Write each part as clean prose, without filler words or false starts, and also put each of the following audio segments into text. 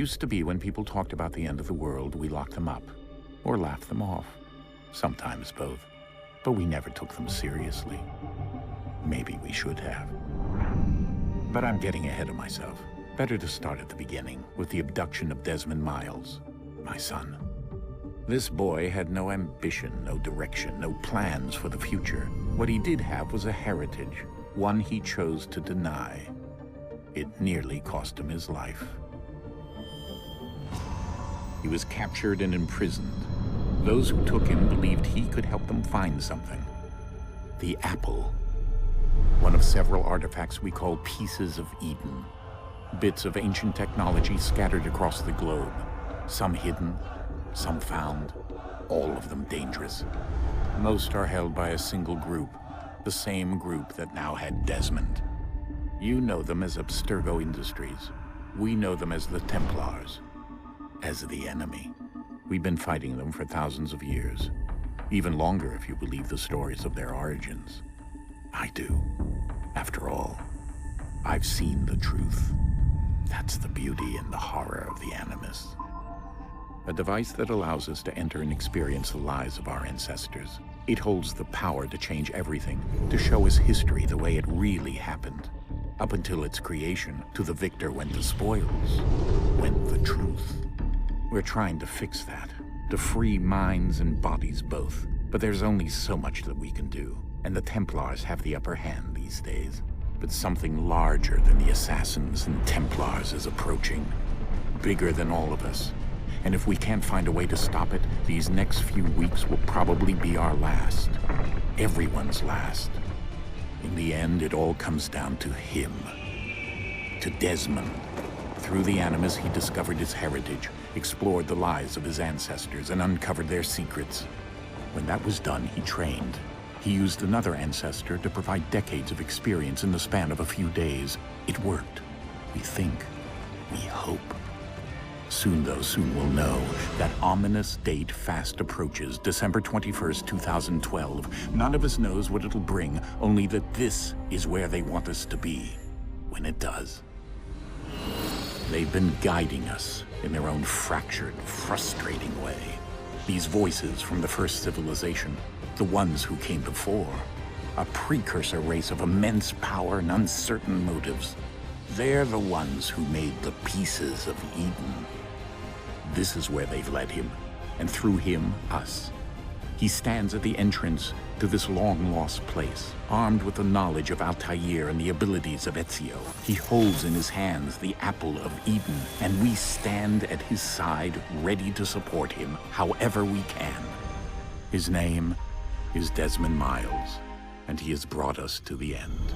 Used to be when people talked about the end of the world, we locked them up, or laughed them off. Sometimes both. But we never took them seriously. Maybe we should have. But I'm getting ahead of myself. Better to start at the beginning, with the abduction of Desmond Miles, my son. This boy had no ambition, no direction, no plans for the future. What he did have was a heritage, one he chose to deny. It nearly cost him his life. He was captured and imprisoned. Those who took him believed he could help them find something. The apple. One of several artifacts we call pieces of Eden. Bits of ancient technology scattered across the globe. Some hidden, some found, all of them dangerous. Most are held by a single group, the same group that now had Desmond. You know them as Abstergo Industries. We know them as the Templars, as the enemy. We've been fighting them for thousands of years, even longer if you believe the stories of their origins. I do. After all, I've seen the truth. That's the beauty and the horror of the Animus. A device that allows us to enter and experience the lives of our ancestors. It holds the power to change everything, to show us history the way it really happened. Up until its creation, to the victor went the spoils, went the truth. We're trying to fix that, to free minds and bodies both. But there's only so much that we can do, and the Templars have the upper hand these days. But something larger than the Assassins and Templars is approaching, bigger than all of us. And if we can't find a way to stop it, these next few weeks will probably be our last. Everyone's last. In the end, it all comes down to him. To Desmond. Through the Animus, he discovered his heritage, explored the lives of his ancestors, and uncovered their secrets. When that was done, he trained. He used another ancestor to provide decades of experience in the span of a few days. It worked. We think. We hope. Soon, though, soon we'll know. That ominous date fast approaches, December 21st, 2012. None of us knows what it'll bring, only that this is where they want us to be, when it does. They've been guiding us in their own fractured, frustrating way. These voices from the first civilization, the ones who came before, a precursor race of immense power and uncertain motives. They're the ones who made the pieces of Eden. This is where they've led him, and through him, us. He stands at the entrance to this long-lost place, armed with the knowledge of Altair and the abilities of Ezio. He holds in his hands the apple of Eden, and we stand at his side, ready to support him however we can. His name is Desmond Miles, and he has brought us to the end.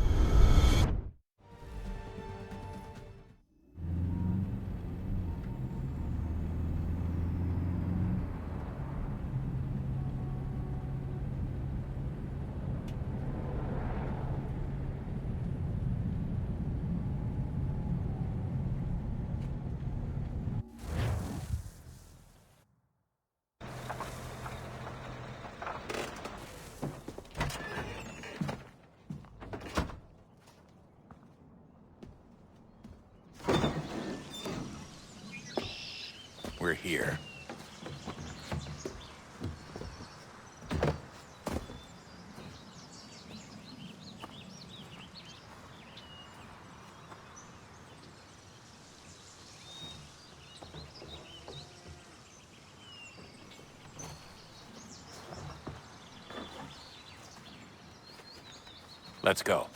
We're here. Let's go.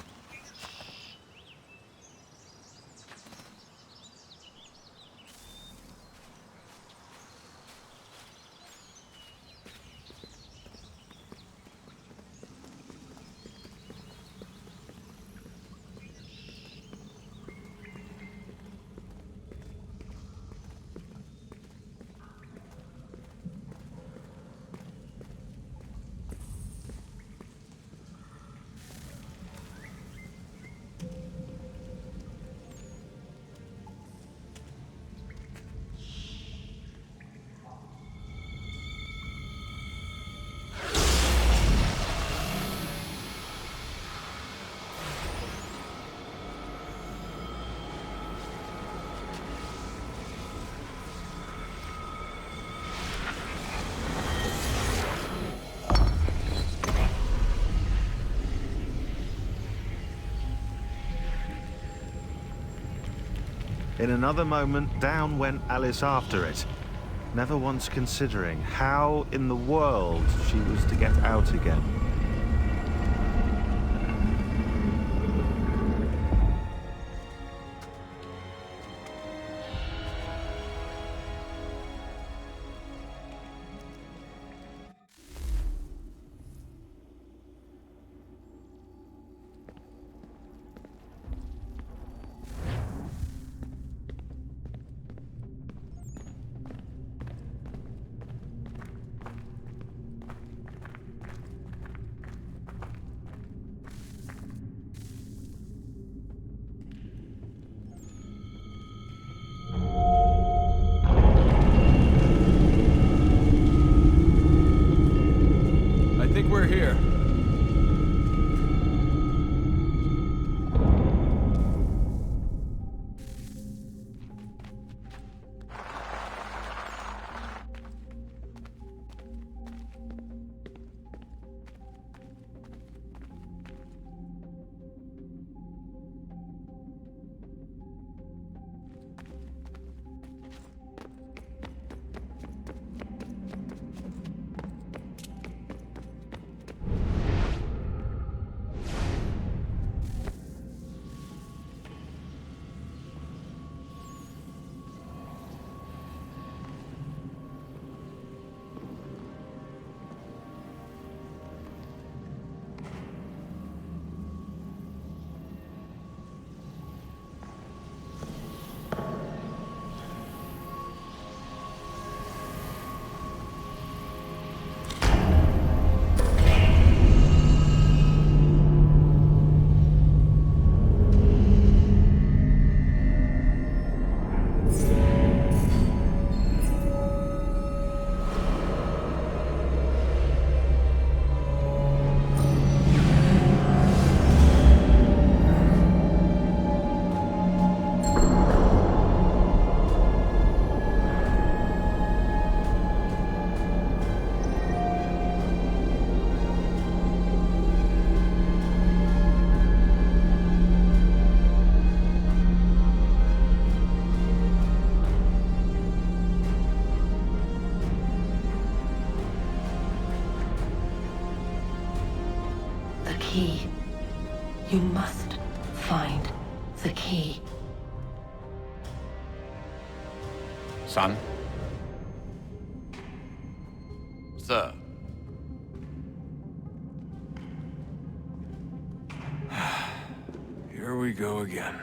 In another moment, down went Alice after it, never once considering how in the world she was to get out again. We're here. Key. You must find the key. Son? Sir. Here we go again.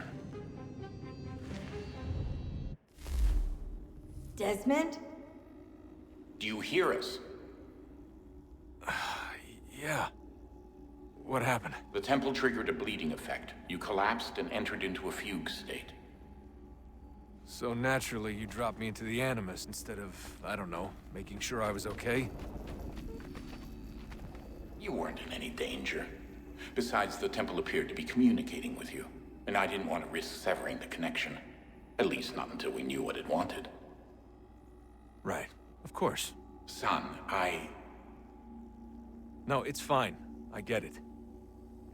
Desmond? Do you hear us? Yeah. What happened? The temple triggered a bleeding effect. You collapsed and entered into a fugue state. So naturally, you dropped me into the Animus instead of, I don't know, making sure I was okay? You weren't in any danger. Besides, the temple appeared to be communicating with you, and I didn't want to risk severing the connection. At least not until we knew what it wanted. Right. Of course. Son, No, it's fine. I get it.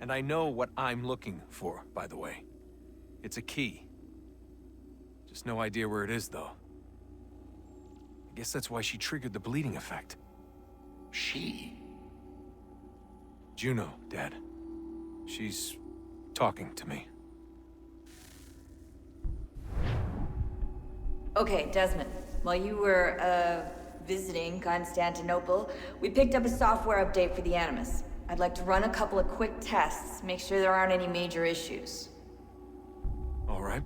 And I know what I'm looking for, by the way. It's a key. Just no idea where it is, though. I guess that's why she triggered the bleeding effect. She? Juno, Dad. She's talking to me. Okay, Desmond. While you were, visiting Constantinople, we picked up a software update for the Animus. I'd like to run a couple of quick tests, make sure there aren't any major issues. All right.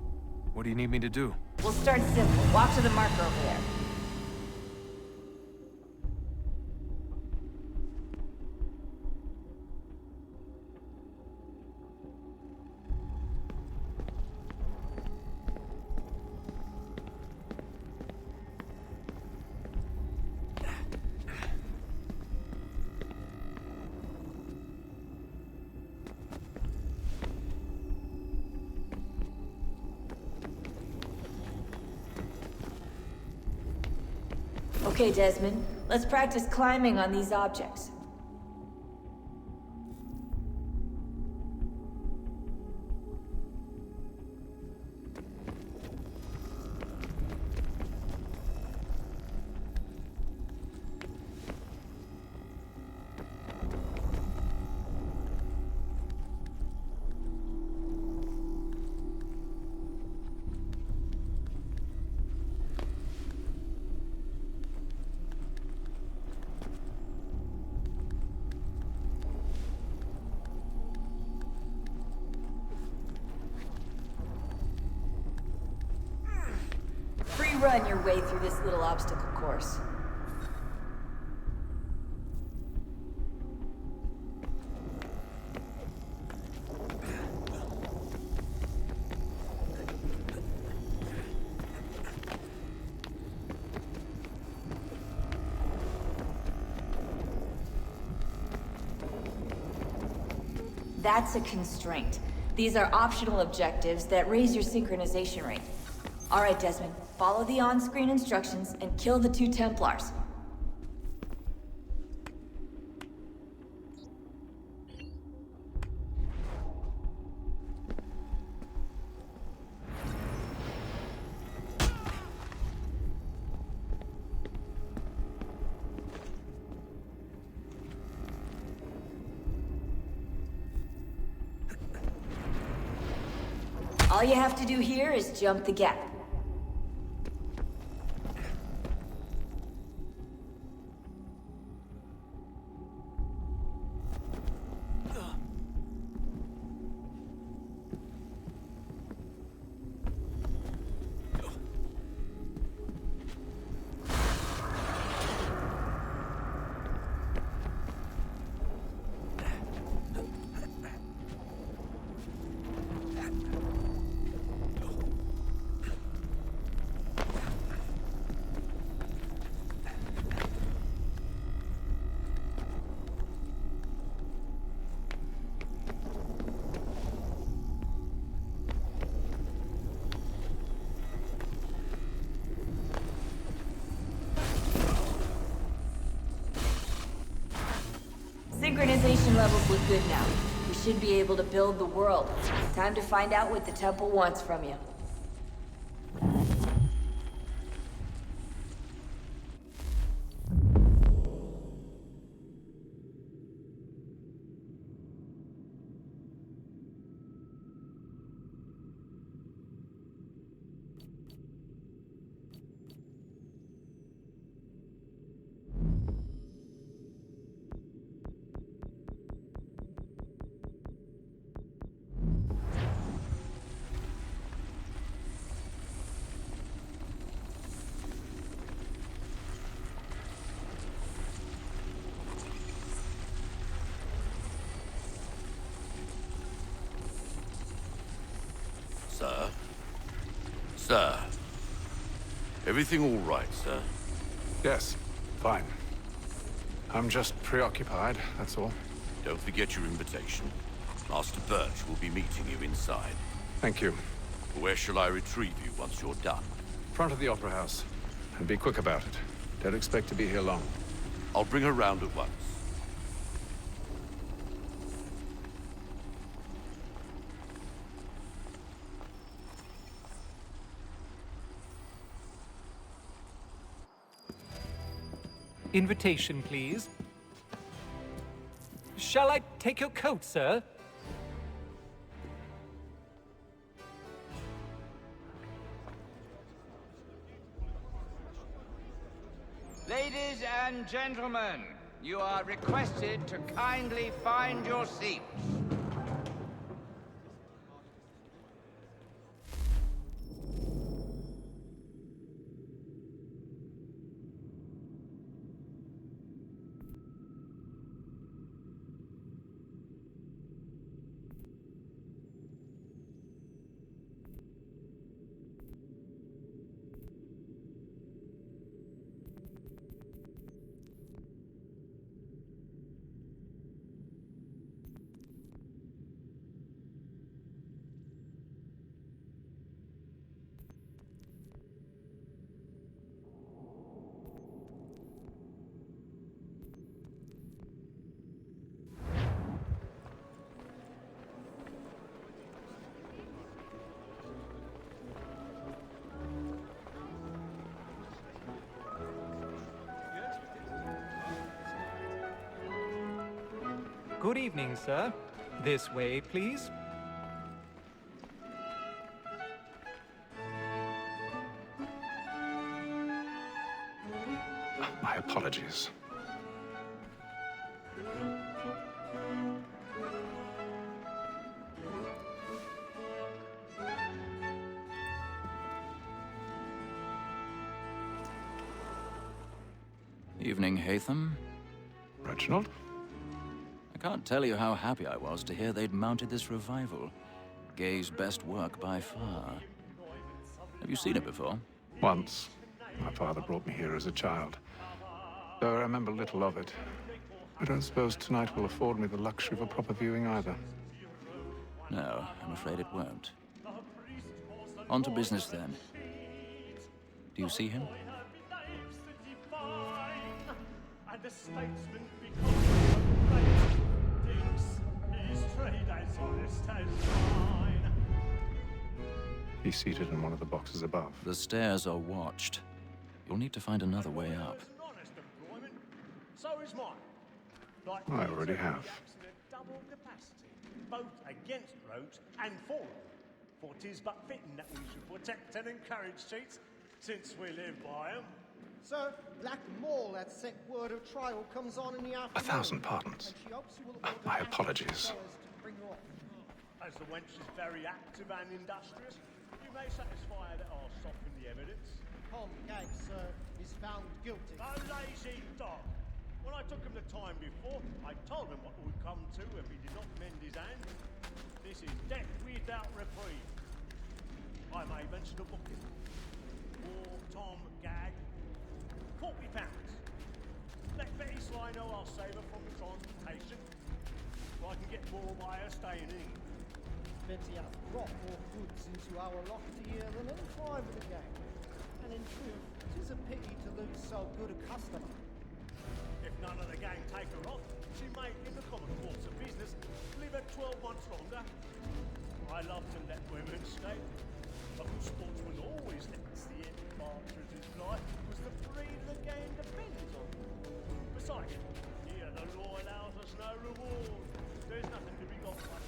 What do you need me to do? We'll start simple. Walk to the marker over there. Okay, Desmond. Let's practice climbing on these objects. free run your way through this little obstacle course. That's a constraint. These are optional objectives that raise your synchronization rate. All right, Desmond, follow the on-screen instructions and kill the 2 Templars. All you have to do here is jump the gap. Synchronization levels look good now. We should be able to build the world. Time to find out what the temple wants from you. Sir? Sir? Everything all right, sir? Yes, fine. I'm just preoccupied, that's all. Don't forget your invitation. Master Birch will be meeting you inside. Thank you. Where shall I retrieve you once you're done? Front of the Opera House. And be quick about it. Don't expect to be here long. I'll bring her round at once. Invitation, please. Shall I take your coat, sir? Ladies and gentlemen, you are requested to kindly find your seats. Good evening, sir. This way, please. My apologies. Evening, Haytham. Reginald? I can't tell you how happy I was to hear they'd mounted this revival. Gay's best work by far. Have you seen it before? Once. My father brought me here as a child. Though I remember little of it. I don't suppose tonight will afford me the luxury of a proper viewing either. No, I'm afraid it won't. On to business then. Do you see him? He's seated in one of the boxes above. The stairs are watched. You'll need to find another way up. I already have. Double capacity, both against rogues and for them. For 'tis but fitting that we should protect and encourage cheats, since we live by 'em. Sir, Black Mall at set word of trial comes on in the afternoon. 1,000 pardons. My apologies. As the wench is very active and industrious, you may satisfy that I'll soften the evidence. Tom Gag, sir, is found guilty. A lazy dog! When I took him the time before, I told him what would come to if he did not mend his hand. This is death without reprieve. I may mention a booking. For Tom Gag, £40. Let Betty Sly know I'll save her from the transportation. So I can get more by her staying in. Betty has brought more goods into our loft here than any private gang. And in truth, 'tis a pity to lose so good a customer. If none of the gang take her off, she may, in the common course of business, live her 12 months longer. I love to let women stay. A good sportsman always lets the end partridges fly, because the breed of the game depends on them. Besides, here the law allows us no reward. There's nothing to be got by.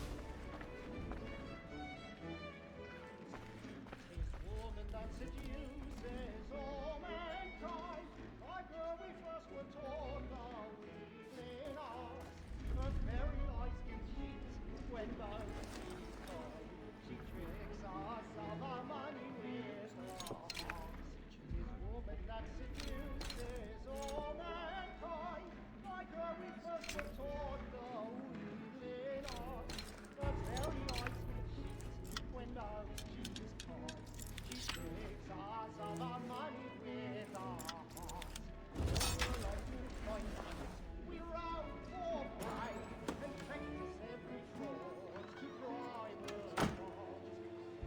This woman that seduces all mankind, like her we first were taught our evening hours. Her very eyes can cheat when those she's caught. She tricks us of our money with her hearts. This woman that seduces all mankind, like her we first were taught our evening hours. Her very eyes can cheat when those she's caught. She tricks us of our money with our hearts. We round for pride and practice every fraud to bribe her cause.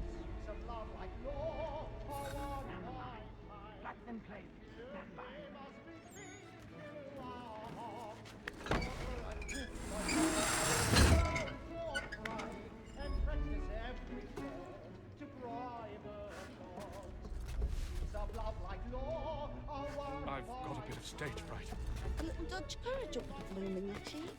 Suits of love like law are one by time. Let them play. They must be seen through our hearts. Round for pride and practice every fraud to bribe her cause. Suits of love like law are one I've got a bit of stage fright. A little Dutch courage will put bloom in your cheek.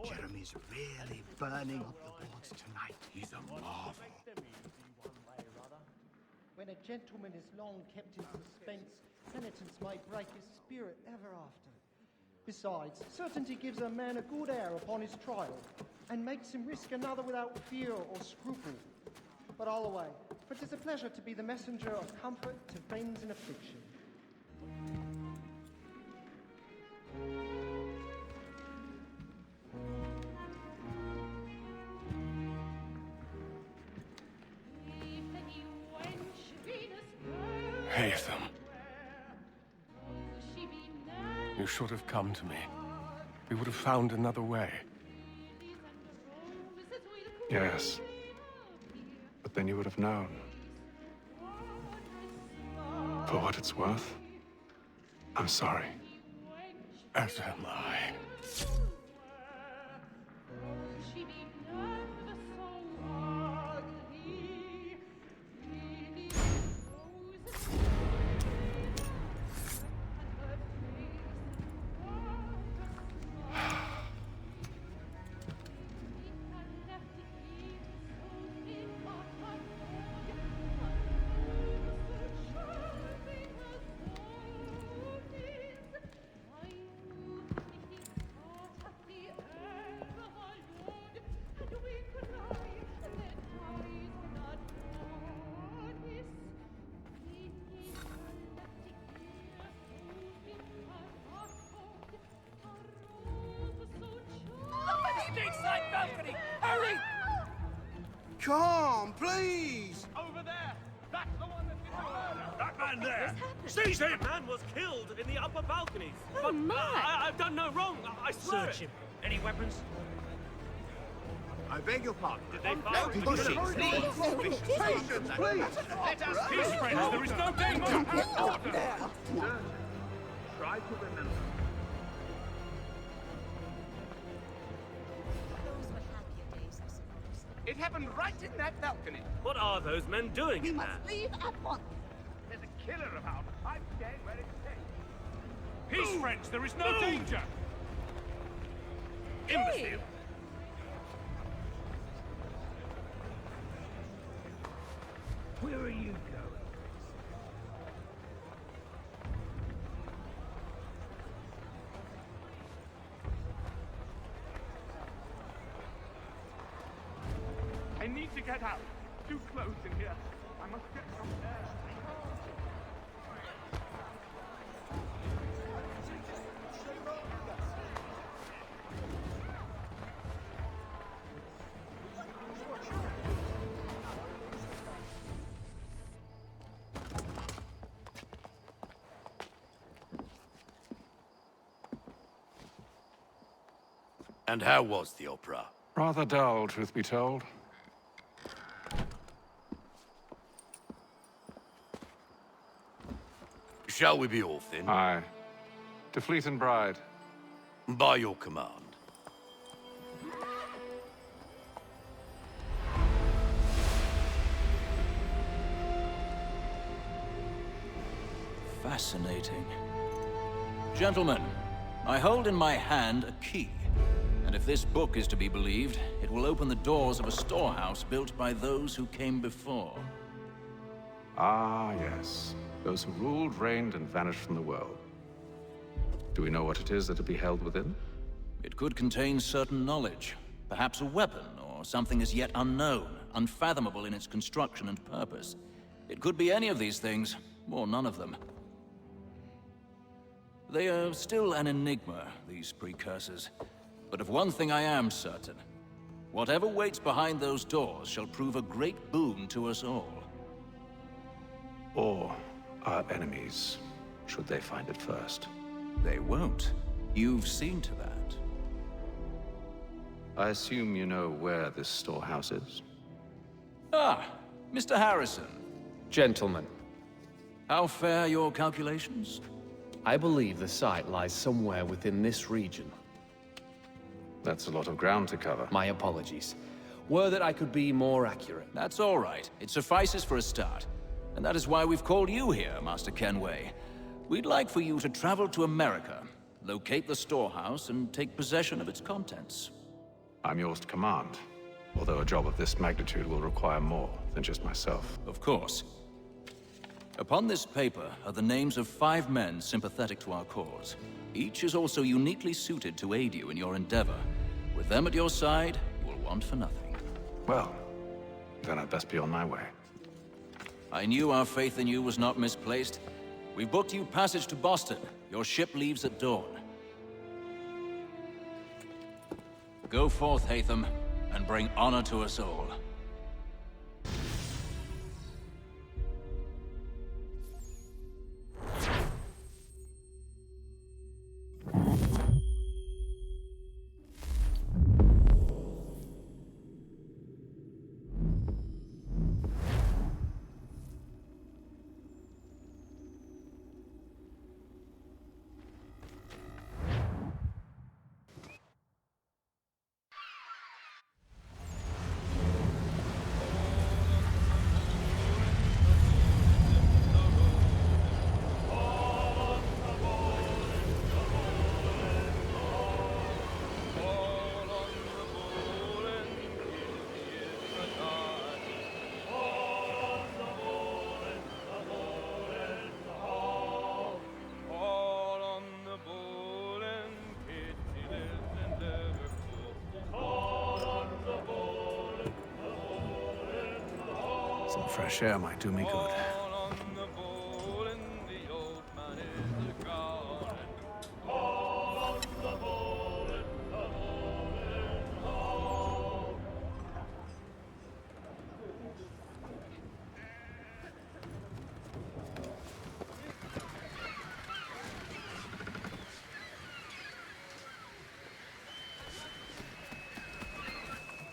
Jeremy's really burning up the boards tonight. He's a marvel. When a gentleman is long kept in suspense, penitence may break his spirit ever after. Besides, certainty gives a man a good air upon his trial, and makes him risk another without fear or scruple. But all away, for 'tis a pleasure to be the messenger of comfort to friends in affliction. Haytham. You should have come to me. We would have found another way. Yes. But then you would have known. For what it's worth, I'm sorry. As am I. calm, please! Over there! That's the one that did the murder! That man there! Seize him! The man was killed in the upper balconies. Oh, but my. I've done no wrong. I swear Search it. him. Any weapons? I beg your pardon. Did they fire? Patience, please! Let us peace, friends! There is no danger! Try to remember. Those were happier days, I suppose. It happened right in that balcony. What are those men doing We in must there? leave at once. There's a killer about. I'm staying where it's safe. Peace, friends! There is no danger! Imbecile! Where are you going? I need to get out. Too close in here. I must get some air. And how was the opera? Rather dull, truth be told. Shall we be off then? Aye. To Fleet and Bride. By your command. Fascinating. Gentlemen, I hold in my hand a key. And if this book is to be believed, it will open the doors of a storehouse built by those who came before. Ah, yes. Those who ruled, reigned, and vanished from the world. Do we know what it is that will be held within? It could contain certain knowledge. Perhaps a weapon, or something as yet unknown, unfathomable in its construction and purpose. It could be any of these things, or none of them. They are still an enigma, these precursors. But of one thing I am certain. Whatever waits behind those doors shall prove a great boon to us all. Or our enemies, should they find it first. They won't. You've seen to that. I assume you know where this storehouse is? Ah, Mr. Harrison. Gentlemen, How fare your calculations? I believe the site lies somewhere within this region. That's a lot of ground to cover. My apologies. Were that I could be more accurate. That's all right. It suffices for a start. And that is why we've called you here, Master Kenway. We'd like for you to travel to America, locate the storehouse, and take possession of its contents. I'm yours to command. Although a job of this magnitude will require more than just myself. Of course. Upon this paper are the names of 5 men sympathetic to our cause. Each is also uniquely suited to aid you in your endeavor. With them at your side, you will want for nothing. Well, then I'd best be on my way. I knew our faith in you was not misplaced. We've booked you passage to Boston. Your ship leaves at dawn. Go forth, Hatham, and bring honor to us all. Some fresh air might do me good.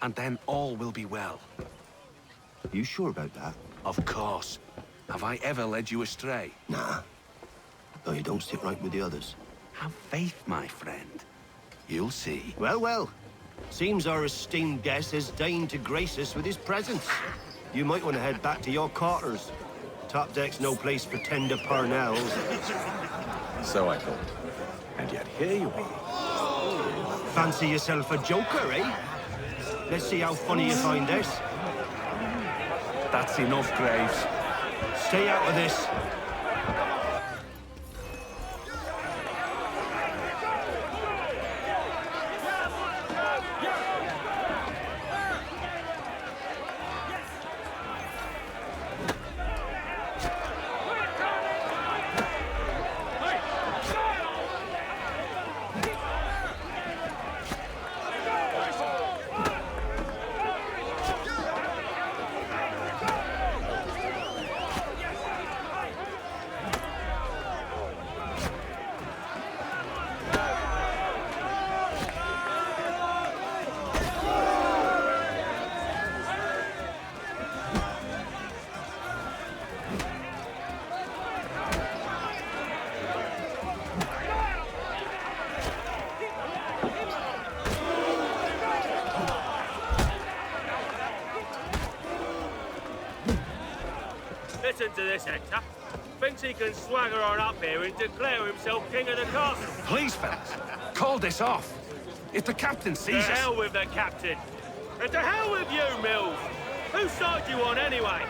and then all will be well. You sure about that? Of course. Have I ever led you astray? Nah. Though you don't sit right with the others. Have faith, my friend. You'll see. Well, well. Seems our esteemed guest has deigned to grace us with his presence. You might want to head back to your quarters. Top deck's no place for tender parnells. So I thought. And yet here you are. Fancy yourself a joker, eh? Let's see how funny you find this. That's enough, Graves. Stay out of this. Listen to this, Hector. Thinks he can swagger on up here and declare himself king of the castle. Please, fellas, call this off. If the captain sees us... To hell with the captain. And to hell with you, Mills. Whose side you on, anyway?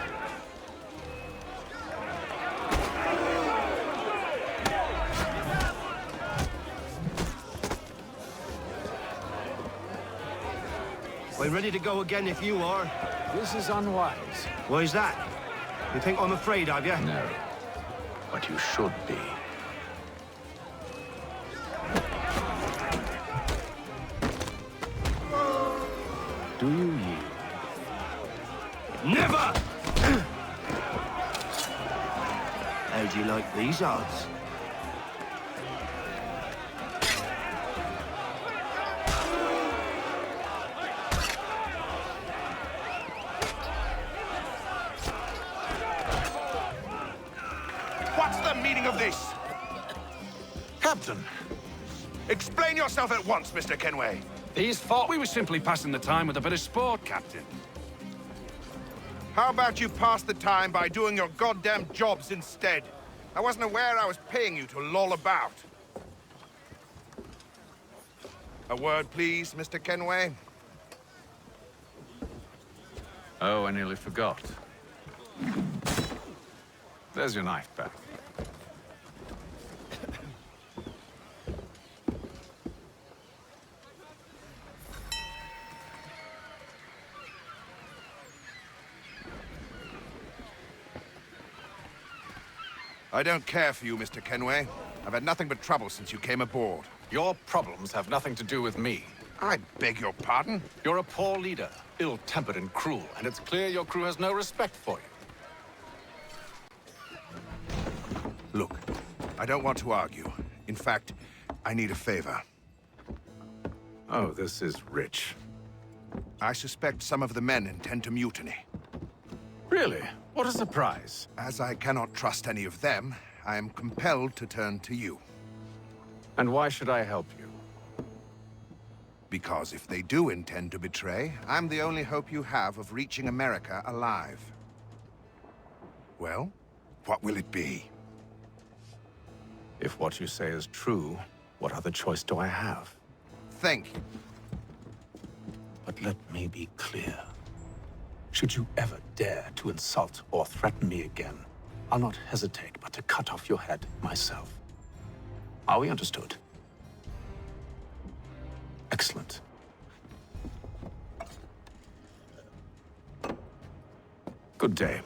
We're ready to go again if you are. This is unwise. Why's that? You think I'm afraid of you? No. But you should be. Do you yield? Never! How'd you like these odds? What's the meaning of this? Captain! Explain yourself at once, Mr. Kenway. These thought we were simply passing the time with a bit of sport, Captain. How about you pass the time by doing your goddamn jobs instead? I wasn't aware I was paying you to loll about. A word, please, Mr. Kenway. Oh, I nearly forgot. There's your knife back. I don't care for you, Mr. Kenway. I've had nothing but trouble since you came aboard. Your problems have nothing to do with me. I beg your pardon? You're a poor leader, ill-tempered and cruel, and it's clear your crew has no respect for you. Look, I don't want to argue. In fact, I need a favor. Oh, this is rich. I suspect some of the men intend to mutiny. Really? What a surprise. As I cannot trust any of them, I am compelled to turn to you. And why should I help you? Because if they do intend to betray, I'm the only hope you have of reaching America alive. Well, what will it be? If what you say is true, what other choice do I have? Think. But let me be clear. Should you ever dare to insult or threaten me again, I'll not hesitate but to cut off your head myself. Are we understood? Excellent. Good day.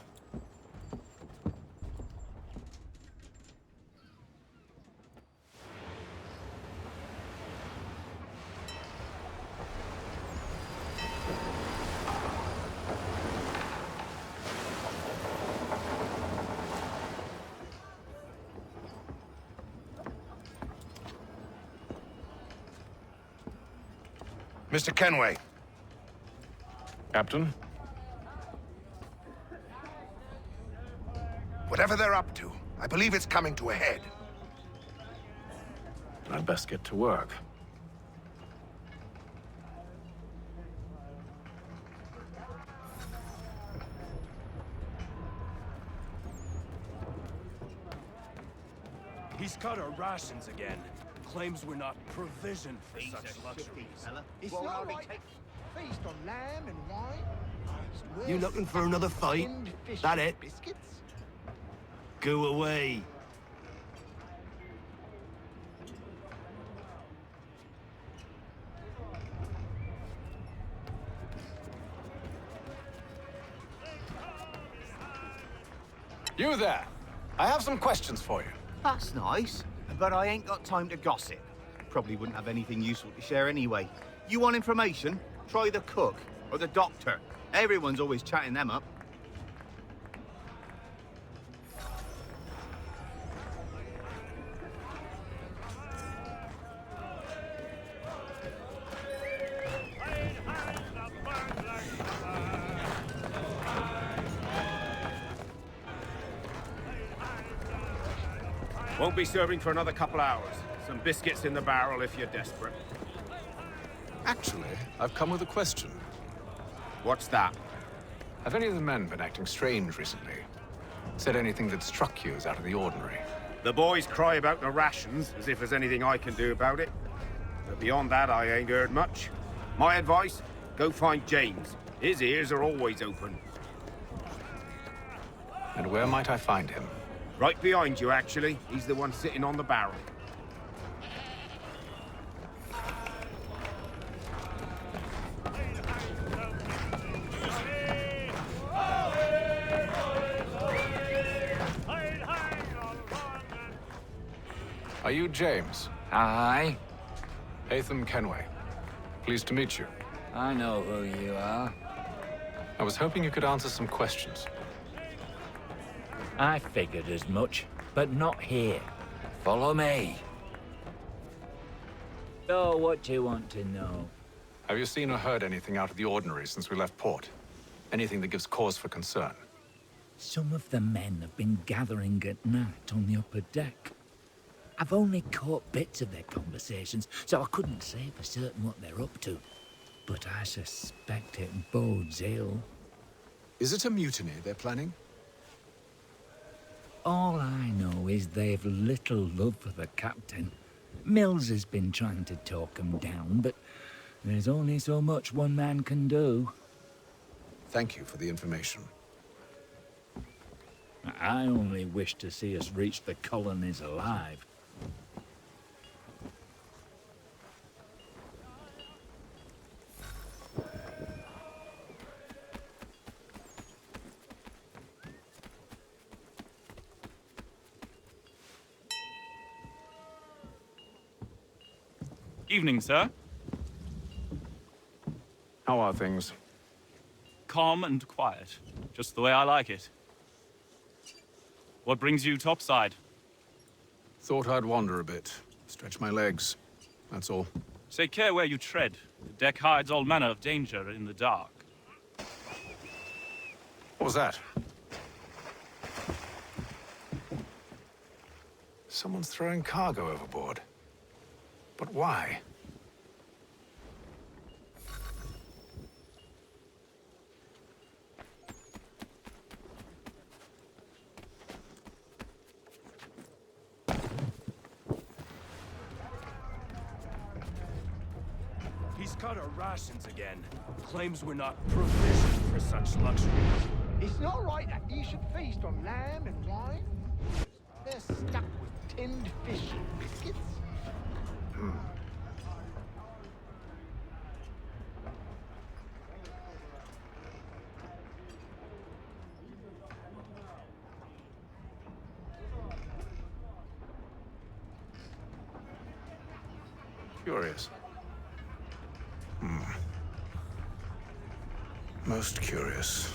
Mr. Kenway, Captain? Whatever they're up to, I believe it's coming to a head. I'd best get to work. He's cut our rations again. Claims we're not provisioned for such luxuries. It's not right. Feast on lamb and wine. You looking for another fight? Tinned fish That and it? Biscuits. Go away. You there! I have some questions for you. That's nice, but I ain't got time to gossip. Probably wouldn't have anything useful to share anyway. You want information? Try the cook or the doctor. Everyone's always chatting them up. Won't be serving for another couple hours. Some biscuits in the barrel if you're desperate. Actually, I've come with a question. What's that? Have any of the men been acting strange recently? Said anything that struck you as out of the ordinary? The boys cry about the rations, as if there's anything I can do about it. But beyond that, I ain't heard much. My advice, go find James. His ears are always open. And where might I find him? Right behind you, actually. He's the one sitting on the barrel. Are you James? Aye. Hatham Kenway. Pleased to meet you. I know who you are. I was hoping you could answer some questions. I figured as much, but not here. Follow me. So, what do you want to know? Have you seen or heard anything out of the ordinary since we left port? Anything that gives cause for concern? Some of the men have been gathering at night on the upper deck. I've only caught bits of their conversations, so I couldn't say for certain what they're up to. But I suspect it bodes ill. Is it a mutiny they're planning? All I know is they've little love for the captain. Mills has been trying to talk him down, but there's only so much one man can do. Thank you for the information. I only wish to see us reach the colonies alive. Evening, sir. How are things? Calm and quiet. Just the way I like it. What brings you topside? Thought I'd wander a bit. Stretch my legs. That's all. Take care where you tread. The deck hides all manner of danger in the dark. What was that? Someone's throwing cargo overboard. But why? He's cut our rations again. Claims we're not provisioned for such luxuries. It's not right that you should feast on lamb and wine. They're stuck with tinned fish and biscuits. Curious. Most curious.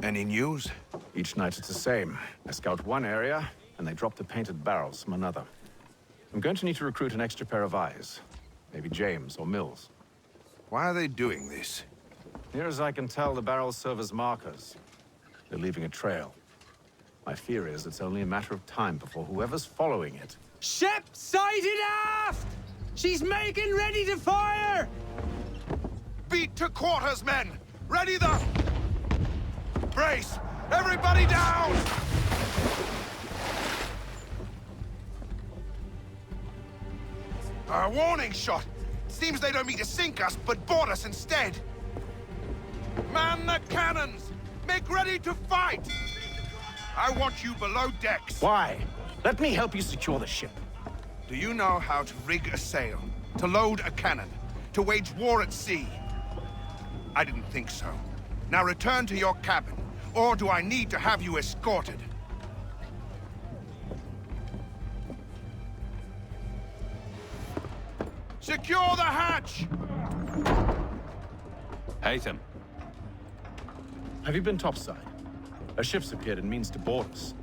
Any news? Each night it's the same. I scout one area, and they drop the painted barrels from another. I'm going to need to recruit an extra pair of eyes. Maybe James or Mills. Why are they doing this? Near as I can tell, the barrels serve as markers. They're leaving a trail. My fear is it's only a matter of time before whoever's following it... Ship sighted aft! She's making ready to fire! Beat to quarters, men! Ready the... Brace! Everybody down! A warning shot! Seems they don't mean to sink us, but board us instead. Man the cannons! Make ready to fight! I want you below decks. Why? Let me help you secure the ship. Do you know how to rig a sail? To load a cannon? To wage war at sea? I didn't think so. Now return to your cabin, or do I need to have you escorted? Secure the hatch! Haytham. Have you been topside? A ship's appeared and means to board us.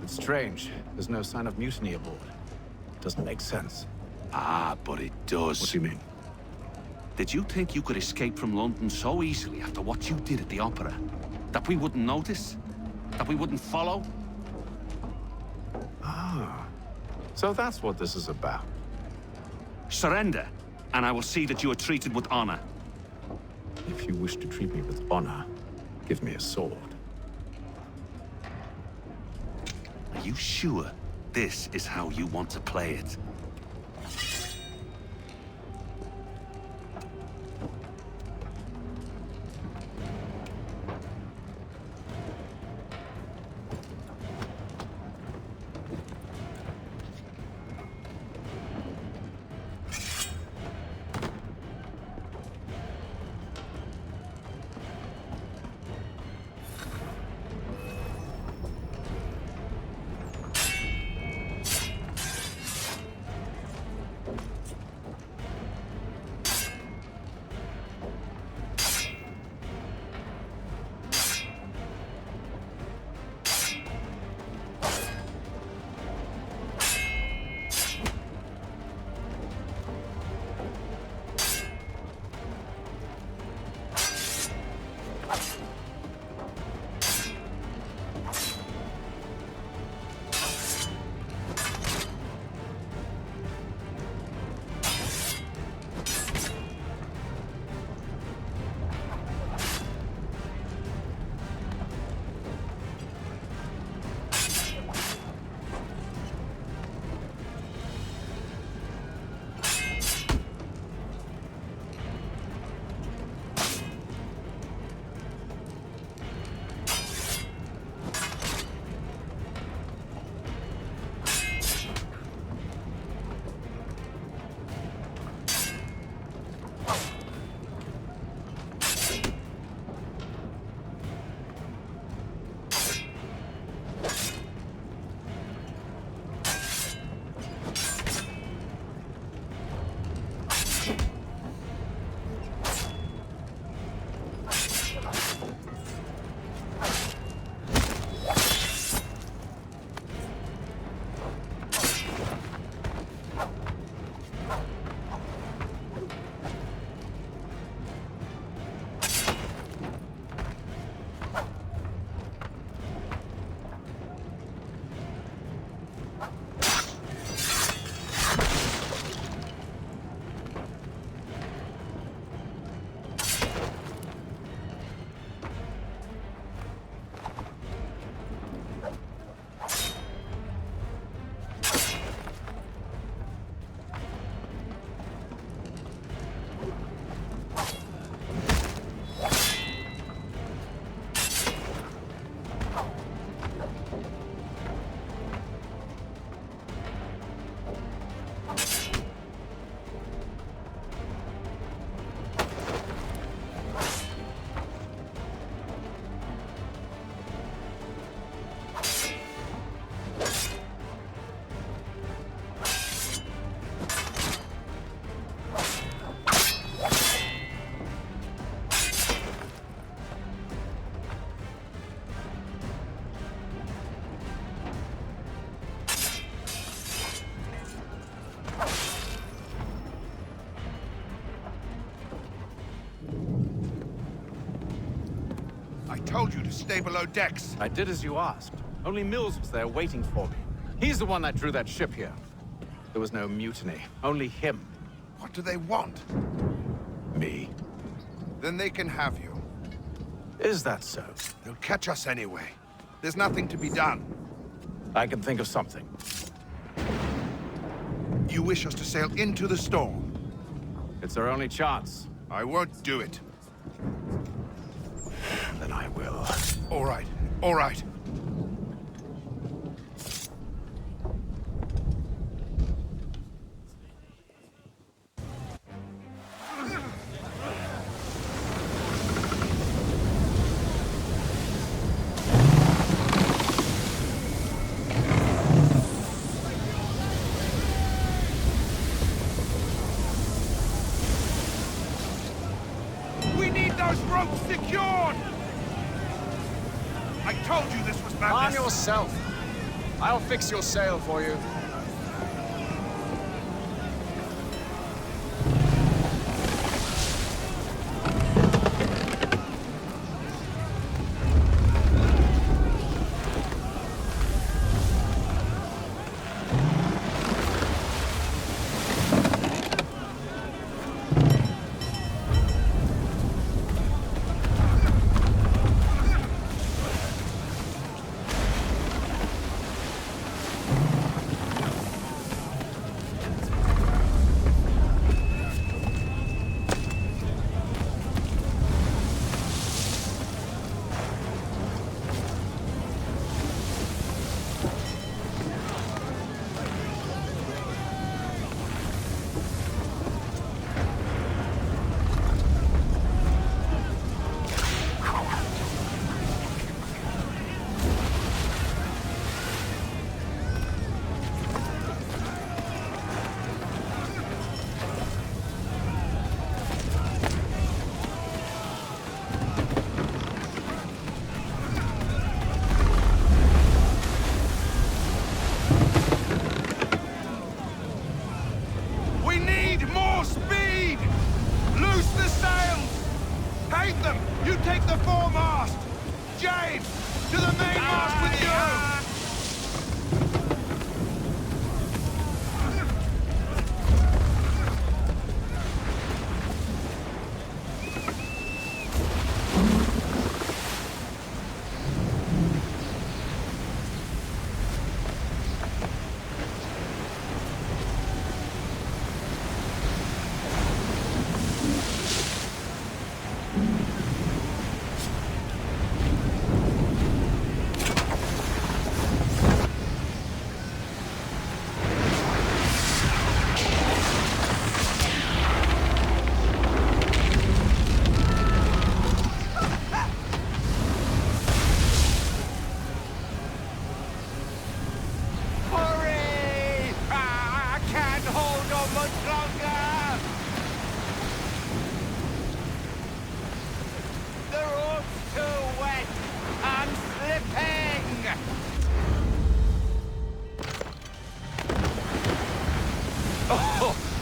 It's strange. There's no sign of mutiny aboard. Doesn't make sense. Ah, but it does. What do you mean? Did you think you could escape from London so easily after what you did at the opera? That we wouldn't notice? That we wouldn't follow? Ah. So that's what this is about. Surrender, and I will see that you are treated with honor. If you wish to treat me with honor, give me a sword. Are you sure this is how you want to play it? I told you to stay below decks. I did as you asked. Only Mills was there waiting for me. He's the one that drew that ship here. There was no mutiny, only him. What do they want? Me. Then they can have you. Is that so? They'll catch us anyway. There's nothing to be done. I can think of something. You wish us to sail into the storm? It's our only chance. I won't do it. Then I will. All right, all right. Ropes secured! I told you this was madness. Calm yourself. I'll fix your sail for you.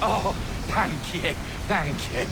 Oh, thank you, thank you.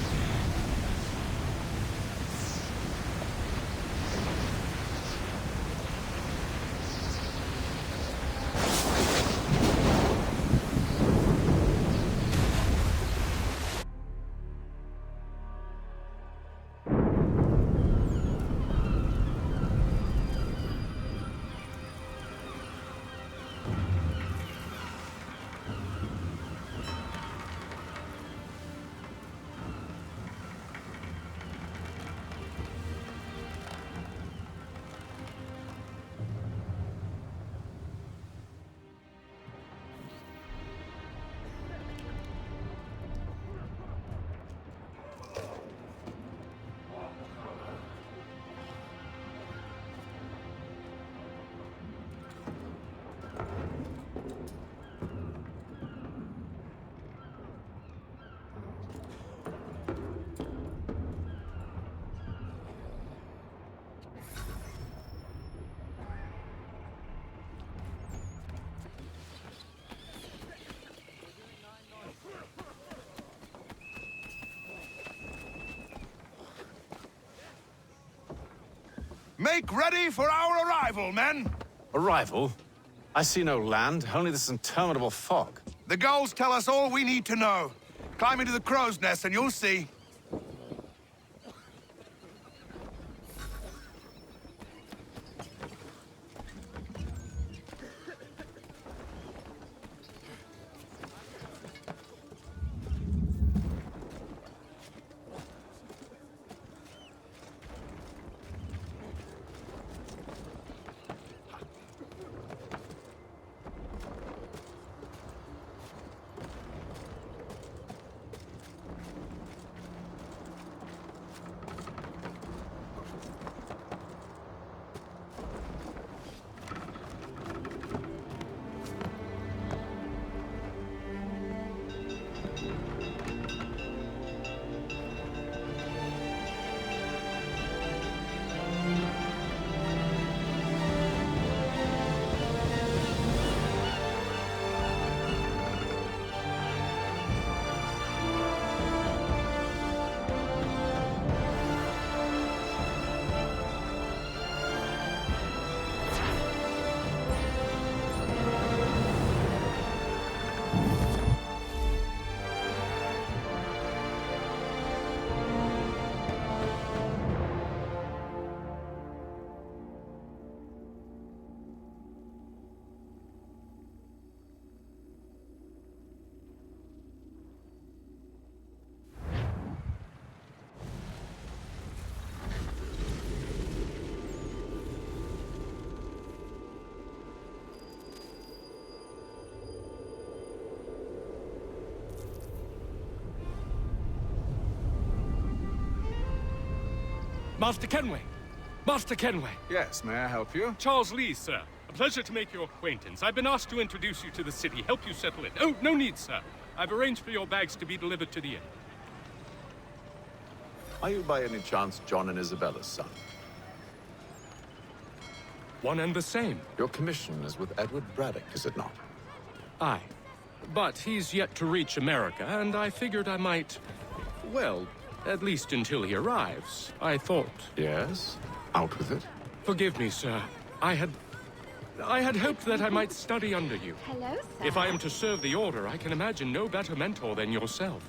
Make ready for our arrival, men! Arrival? I see no land, only this interminable fog. The gulls tell us all we need to know. Climb into the crow's nest and you'll see. Master Kenway! Master Kenway! Yes, may I help you? Charles Lee, sir. A pleasure to make your acquaintance. I've been asked to introduce you to the city, help you settle in. Oh, no need, sir. I've arranged for your bags to be delivered to the inn. Are you by any chance John and Isabella's son? One and the same. Your commission is with Edward Braddock, is it not? Aye. But he's yet to reach America, and I figured I might... well, at least until he arrives, I thought. Yes? Out with it. Forgive me, sir. I had hoped that I might study under you. Hello, sir. If I am to serve the Order, I can imagine no better mentor than yourself.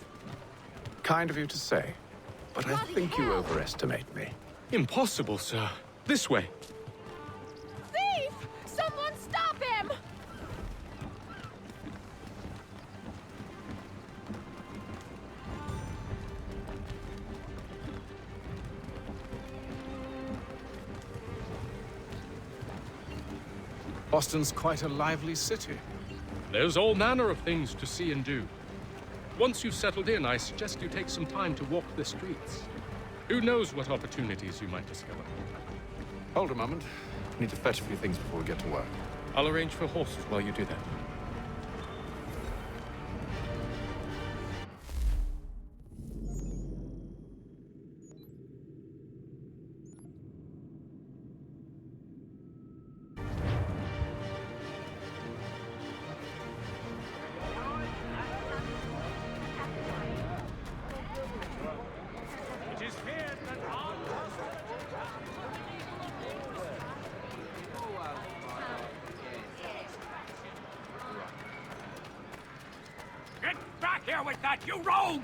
Kind of you to say, but I think you overestimate me. Impossible, sir. This way. Thief! Someone stop him! Boston's quite a lively city. There's all manner of things to see and do. Once you've settled in, I suggest you take some time to walk the streets. Who knows what opportunities you might discover. Hold a moment. I need to fetch a few things before we get to work. I'll arrange for horses while you do that. Here with that, you rogue!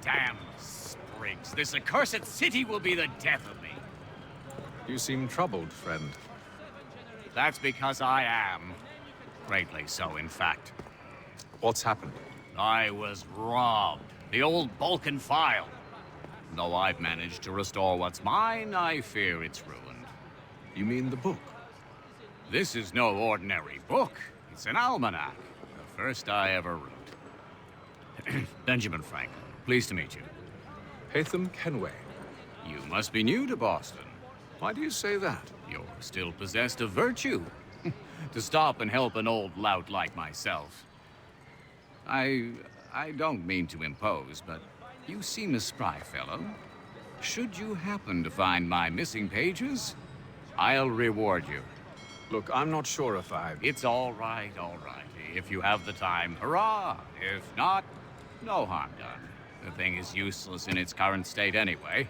Damn sprigs. This accursed city will be the death of me. You seem troubled, friend. That's because I am. Greatly so, in fact. What's happened? I was robbed. The old Balkan file. Though I've managed to restore what's mine, I fear it's ruined. You mean the book? This is no ordinary book. It's an almanac, the first I ever wrote. Benjamin Franklin, pleased to meet you. Haytham Kenway. You must be new to Boston. Why do you say that? You're still possessed of virtue. To stop and help an old lout like myself. I don't mean to impose, but you seem a spry fellow. Should you happen to find my missing pages, I'll reward you. Look, I'm not sure if It's all right, all right. If you have the time, hurrah! If not, no harm done. The thing is useless in its current state anyway.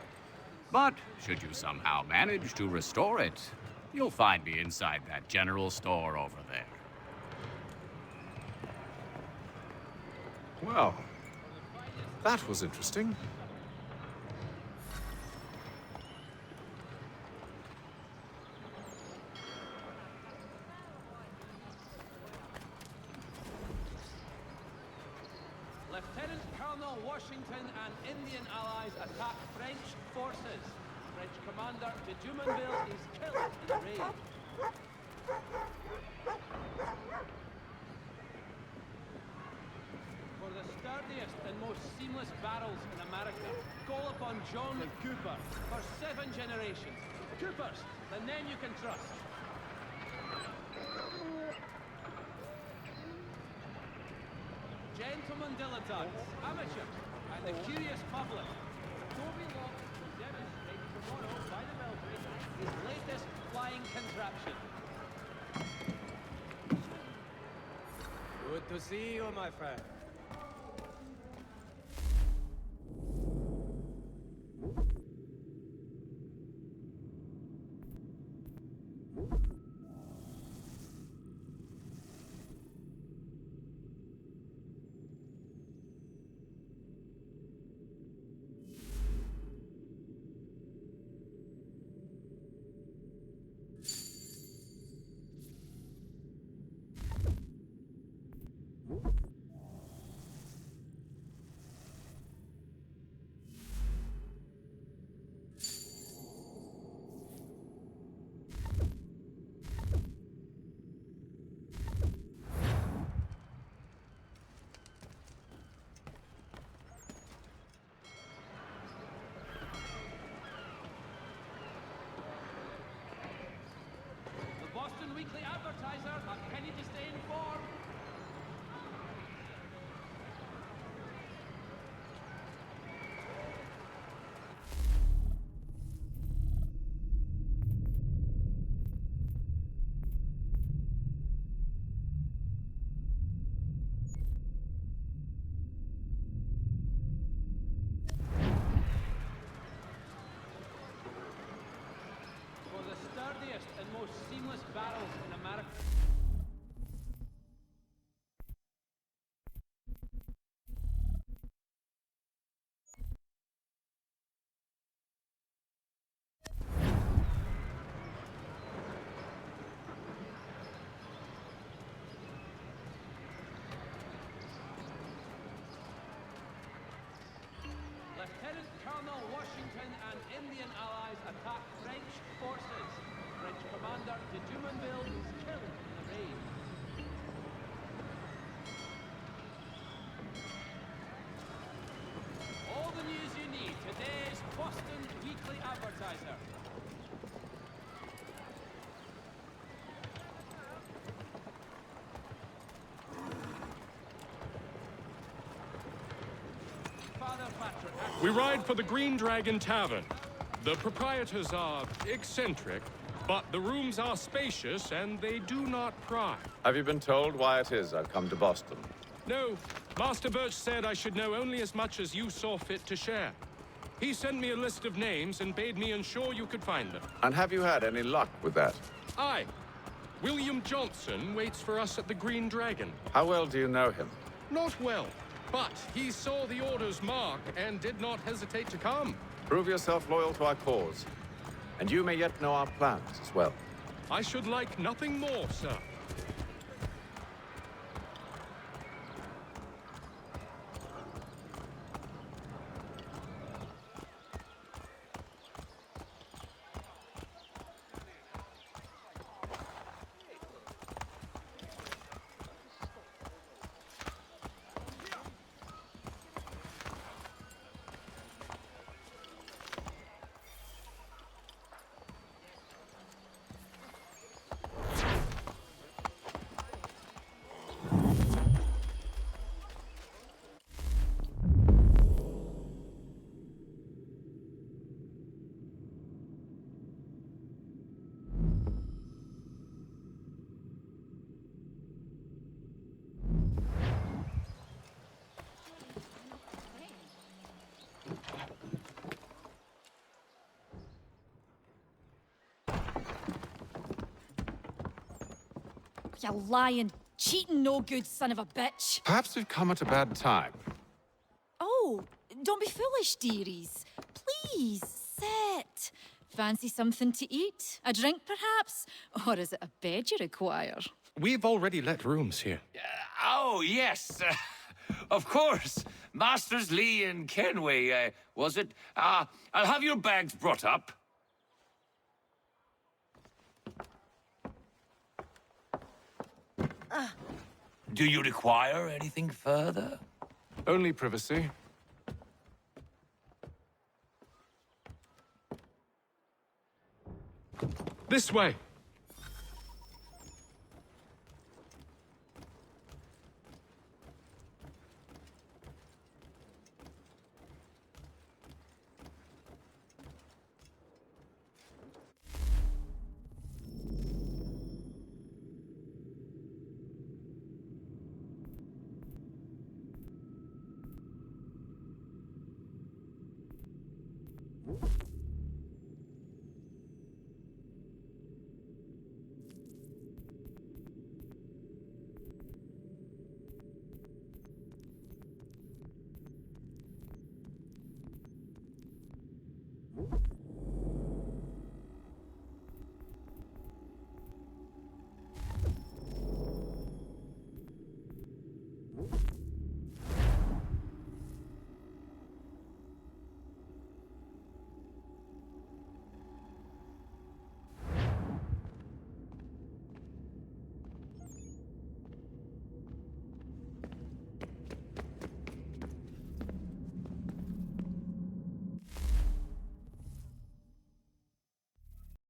But should you somehow manage to restore it, you'll find me inside that general store over there. Well, that was interesting. Lieutenant Colonel Washington and Indian allies attack French forces. French commander de Jumonville is killed in the raid. For the sturdiest and most seamless barrels in America, call upon John Cooper for 7 generations. Coopers, the men you can trust. Gentlemen dilettantes, amateurs, and the curious public, Toby Locke will demonstrate tomorrow by the Belfry his latest flying contraption. Good to see you, my friend. Weekly Advertiser, a penny to stay informed. For the sturdiest and most seamless barrels in America. Lieutenant Colonel Washington and Indian allies attack French forces. French commander de Jumonville is killed in the raid. All the news you need, today's Boston Weekly Advertiser. We ride for the Green Dragon Tavern. The proprietors are eccentric, but the rooms are spacious and they do not pry. Have you been told why it is I've come to Boston? No, Master Birch said I should know only as much as you saw fit to share. He sent me a list of names and bade me ensure you could find them. And have you had any luck with that? Aye. William Johnson waits for us at the Green Dragon. How well do you know him? Not well, but he saw the order's mark and did not hesitate to come. Prove yourself loyal to our cause. And you may yet know our plans as well. I should like nothing more, sir. You lying, cheating, no good son of a bitch. Perhaps we've come at a bad time. Oh, don't be foolish, dearies. Please, sit. Fancy something to eat? A drink, perhaps? Or is it a bed you require? We've already let rooms here. Oh, yes. Of course. Masters Lee and Kenway, was it? I'll have your bags brought up. Do you require anything further? Only privacy. This way.